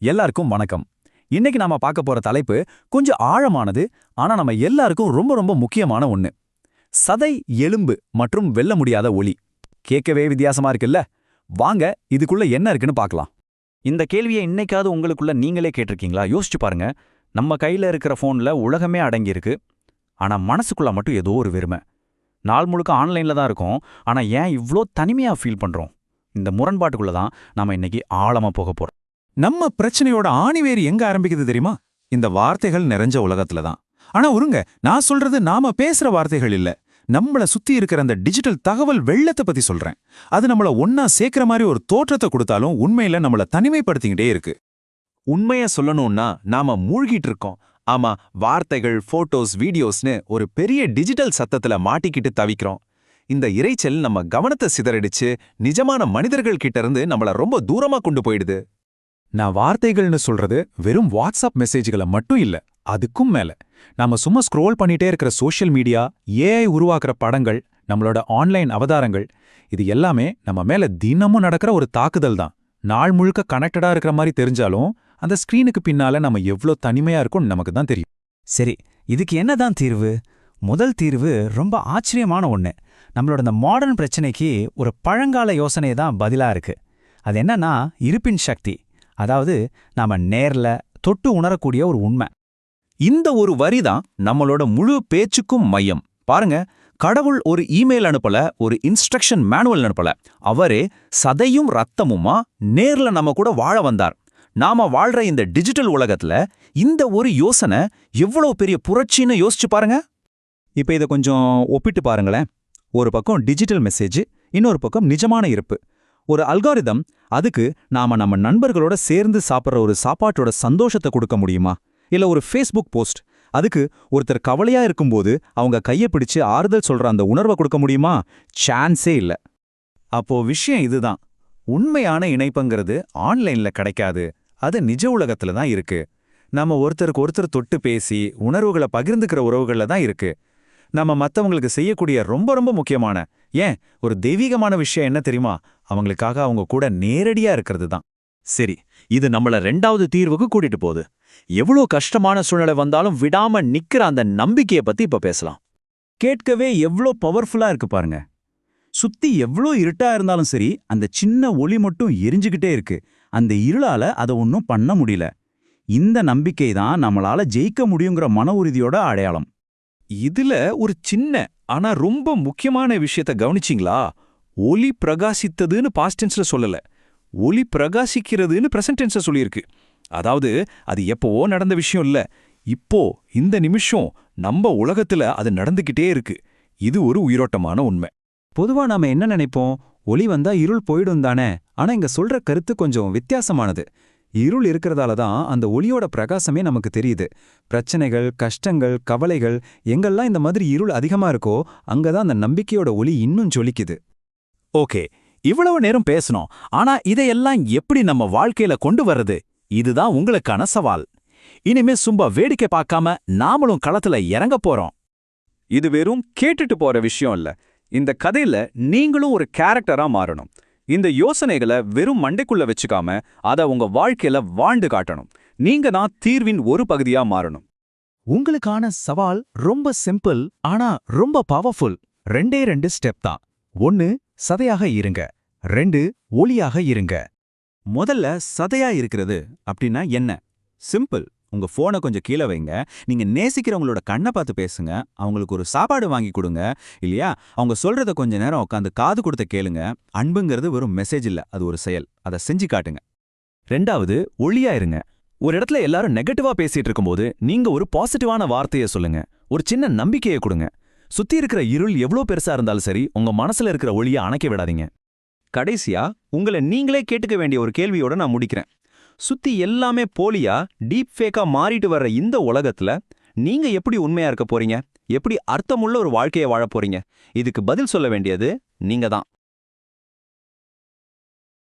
எல்லாருக்கும் வணக்கம். இன்னைக்கு நாம பார்க்க போற தலைப்பு கொஞ்சம் ஆழமானது, ஆனா நம்ம எல்லாருக்கும் ரொம்ப ரொம்ப முக்கியமான ஒண்ணு. சதை, எலும்பு மற்றும் வெல்ல முடியாத ஒளி. கேட்கவே வித்தியாசமா இருக்குல்ல? வாங்க இதுக்குள்ள என்ன இருக்குன்னு பார்க்கலாம். இந்த கேள்வியை இன்னைக்காவது உங்களுக்குள்ள நீங்களே கேட்டிருக்கீங்களா? யோசிச்சு பாருங்க. நம்ம கையில இருக்கிற ஃபோன்ல உலகமே அடங்கியிருக்கு. ஆனா மனசுக்குள்ள மட்டும் ஏதோ ஒரு வெறுமை. நாள் முழுக்க ஆன்லைன்ல தான் இருக்கோம், ஆனா ஏன் இவ்ளோ தனிமையா ஃபீல் பண்றோம்? இந்த முரண்பாட்டுக்குள்ள தான் நாம இன்னைக்கு ஆழமா போக போறோம். நம்ம பிரச்சனையோட ஆணிவேர் எங்க ஆரம்பிக்குது தெரியுமா? இந்த வார்த்தைகள் நிறைஞ்ச உலகத்துல தான். ஆனா உருங்க, நான் சொல்றது நாம பேசுற வார்த்தைகள் இல்ல. நம்மள சுத்தி இருக்கிற அந்த டிஜிட்டல் தகவல் வெள்ளத்தை பத்தி சொல்றேன். அது நம்மள ஒன்னா சேர்க்கிற மாதிரி ஒரு தோற்றத்தை கொடுத்தாலும் உண்மையில நம்மள தனிமைப்படுத்திக்கிட்டே இருக்கு. உண்மைய சொல்லணும்னா நாம மூழ்கிட்டு இருக்கோம். ஆமா, வார்த்தைகள், போட்டோஸ், வீடியோஸ்னு ஒரு பெரிய டிஜிட்டல் சத்தத்துல மாட்டிக்கிட்டு தவிக்கிறோம். இந்த இரைச்சல் நம்ம கவனத்தை சிதறடிச்சு நிஜமான மனிதர்கள் கிட்ட இருந்து நம்மள ரொம்ப தூரமா கொண்டு போயிடுது. நான் வார்த்தைகள்னு சொல்றது வெறும் வாட்ஸ்அப் மெசேஜ்களை மட்டும் இல்ல, அதுக்கும் மேல நாம சும்மா ஸ்க்ரோல் பண்ணிட்டே இருக்கிற சோஷியல் மீடியா, ஏஐ உருவாக்குற படங்கள், நம்மளோட ஆன்லைன் அவதாரங்கள், இது எல்லாமே நம்ம மேல தினமும் நடக்கிற ஒரு தாக்குதல் தான். நாள் முழுக்க கனெக்டடா இருக்கிற மாதிரி தெரிஞ்சாலும் அந்த ஸ்கிரீனுக்கு பின்னால நம்ம எவ்ளோ தனிமையா இருக்கும்னு நமக்கு தான் தெரியும். சரி, இதுக்கு என்னதான் தீர்வு? முதல் தீர்வு ரொம்ப ஆச்சரியமான ஒண்ணு. நம்மளோட இந்த மாடர்ன் பிரச்சனைக்கு ஒரு பழங்கால யோசனை தான் பதிலா இருக்கு. அது என்னன்னா இருப்பின் சக்தி. அதாவது நாம நேர்ல தொட்டு உணரக்கூடிய ஒரு உண்மை. இந்த ஒரு வரிதான் நம்மளோட முழு பேச்சுக்கும் மையம். பாருங்க, கடவுள் ஒரு இமெயில் அனுப்பல, ஒரு இன்ஸ்ட்ரக்ஷன் மேனுவல் அனுப்பல. அவரே சதையும் ரத்தமுமா நேர்ல நம்ம கூட வாழ வந்தார். நாம வாழ்ற இந்த டிஜிட்டல் உலகத்துல இந்த ஒரு யோசனை எவ்வளவு பெரிய புரட்சின்னு யோசிச்சு பாருங்க. இப்ப இதை கொஞ்சம் ஒப்பிட்டு பாருங்களேன். ஒரு பக்கம் டிஜிட்டல் மெசேஜ், இன்னொரு பக்கம் நிஜமான இருப்பு. ஒரு அல்காரிதம், அதுக்கு நாம நம்ம நண்பர்களோட சேர்ந்து சாப்பிட்ற ஒரு சாப்பாட்டோட சந்தோஷத்தை கொடுக்க முடியுமா? இல்ல ஒரு ஃபேஸ்புக் போஸ்ட், அதுக்கு ஒருத்தர் கவலையா இருக்கும்போது அவங்க கையை பிடிச்சு ஆறுதல் சொல்ற அந்த உணர்வை கொடுக்க முடியுமா? சான்ஸே இல்ல. அப்போ விஷயம் இதுதான். உண்மையான இணைப்புங்கிறது ஆன்லைன்ல கிடைக்காது, அது நிஜ உலகத்துல தான் இருக்கு. நம்ம ஒருத்தருக்கு ஒருத்தர் தொட்டு பேசி உணர்வுகளை பகிர்ந்துக்கிற உறவுகள்ல தான் இருக்கு. நம்ம மத்தவங்களுக்கு செய்யக்கூடிய ரொம்ப ரொம்ப முக்கியமான, ஏன் ஒரு தெய்வீகமான விஷயம் என்ன தெரியுமா? அவங்களுக்காக அவங்க கூட நேரடியா இருக்கிறது தான். சரி, இது நம்மள 2வது தீர்வுக்கு கூட்டிட்டு போகுது. எவ்வளோ கஷ்டமான சூழ்நிலை வந்தாலும் விடாம நிக்கிற அந்த நம்பிக்கையை பத்தி இப்ப பேசலாம். கேட்கவே எவ்ளோ பவர்ஃபுல்லா இருக்கு பாருங்க. சுத்தி எவ்ளோ இருட்டா இருந்தாலும் சரி, அந்த சின்ன ஒளி மட்டும் எரிஞ்சுக்கிட்டே இருக்கு. அந்த இருளால அதை ஒன்றும் பண்ண முடியல. இந்த நம்பிக்கை தான் நம்மளால ஜெயிக்க முடியுங்கிற மன உறுதியோட அடையாளம். இதுல ஒரு சின்ன ஆனா ரொம்ப முக்கியமான விஷயத்த கவனிச்சிங்களா? ஒளி பிரகாசித்ததுன்னு பாஸ்ட் டென்ஸ்ல சொல்லல, ஒளி பிரகாசிக்கிறதுன்னு பிரசன்ட் டென்ஸ்ல சொல்லியிருக்கு. அதாவது அது எப்பவோ நடந்த விஷயம் இல்ல, இப்போ இந்த நிமிஷம் நம்ம உலகத்துல அது நடந்துகிட்டே இருக்கு. இது ஒரு உயிரோட்டமான உண்மை. பொதுவா நாம என்ன நினைப்போம்? ஒளி வந்தா இருள் போயிடும் தானே. ஆனா இங்க சொல்ற கருத்து கொஞ்சம் வித்தியாசமானது. இருள் இருக்கிறதால தான் அந்த ஒளியோட பிரகாசமே நமக்கு தெரியுது. பிரச்சனைகள், கஷ்டங்கள், கவலைகள் எங்கெல்லாம் இந்த மாதிரி இருள் அதிகமா இருக்கோ அங்கதான் அந்த நம்பிக்கையோட ஒளி இன்னும் ஜொலிக்குது. ஓகே, இவ்வளவு நேரம் பேசணும். ஆனா இதையெல்லாம் எப்படி நம்ம வாழ்க்கையில கொண்டு வர்றது? இதுதான் உங்களுக்கான சவால். இனிமே சும்மா வேடிக்கை பார்க்காம நாமளும் களத்துல இறங்க போறோம். இது வெறும் கேட்டுட்டு போற விஷயம் இல்ல. இந்த கதையில நீங்களும் ஒரு கேரக்டரா மாறணும். இந்த யோசனைகளை வெறும் மண்டைக்குள்ள வச்சுக்காம அதை உங்க வாழ்க்கையில வாழ்ந்து காட்டணும். நீங்க தான் தீர்வின் ஒரு பகுதியா மாறணும். உங்களுக்கான சவால் ரொம்ப சிம்பிள், ஆனா ரொம்ப பவர்ஃபுல். 2 ஸ்டெப் தான். 1, சதையாக இருங்க. 2, ஒளியாக இருங்க. முதல்ல சதையா இருக்கிறது அப்படின்னா என்ன? சிம்பிள். உங்க போனை கொஞ்சம் கீழே வைங்க. நீங்க நேசிக்கிறவங்களோட கண்ணை பார்த்து பேசுங்க. அவங்களுக்கு ஒரு சாப்பாடு வாங்கி கொடுங்க. இல்லையா, அவங்க சொல்றத கொஞ்ச நேரம் உட்காந்து காது கொடுத்து கேளுங்க. அன்புங்கிறது வெறும் மெசேஜ் இல்ல, அது ஒரு செயல். அதை செஞ்சு காட்டுங்க. 2வது, ஒளியா இருங்க. ஒரு இடத்துல எல்லாரும் நெகட்டிவா பேசிட்டு இருக்கும்போது நீங்க ஒரு பாசிட்டிவான வார்த்தையை சொல்லுங்க. ஒரு சின்ன நம்பிக்கையை கொடுங்க. சுத்தி இருக்கிற இருள் எவ்வளோ பெருசா இருந்தாலும் சரி, உங்க மனசுல இருக்கிற ஒளியை அணைக்க விடாதீங்க. கடைசியா, உங்களை நீங்களே கேட்டுக்க வேண்டிய ஒரு கேள்வியோட நான் முடிக்கிறேன். சுத்தி எல்லாமே போலியா, டீப் ஃபேக்கா மாறிட்டு வர்ற இந்த உலகத்துல நீங்க எப்படி உண்மையா இருக்க போறீங்க? எப்படி அர்த்தமுள்ள ஒரு வாழ்க்கையை வாழ போறீங்க? இதுக்கு பதில் சொல்ல வேண்டியது நீங்க தான்.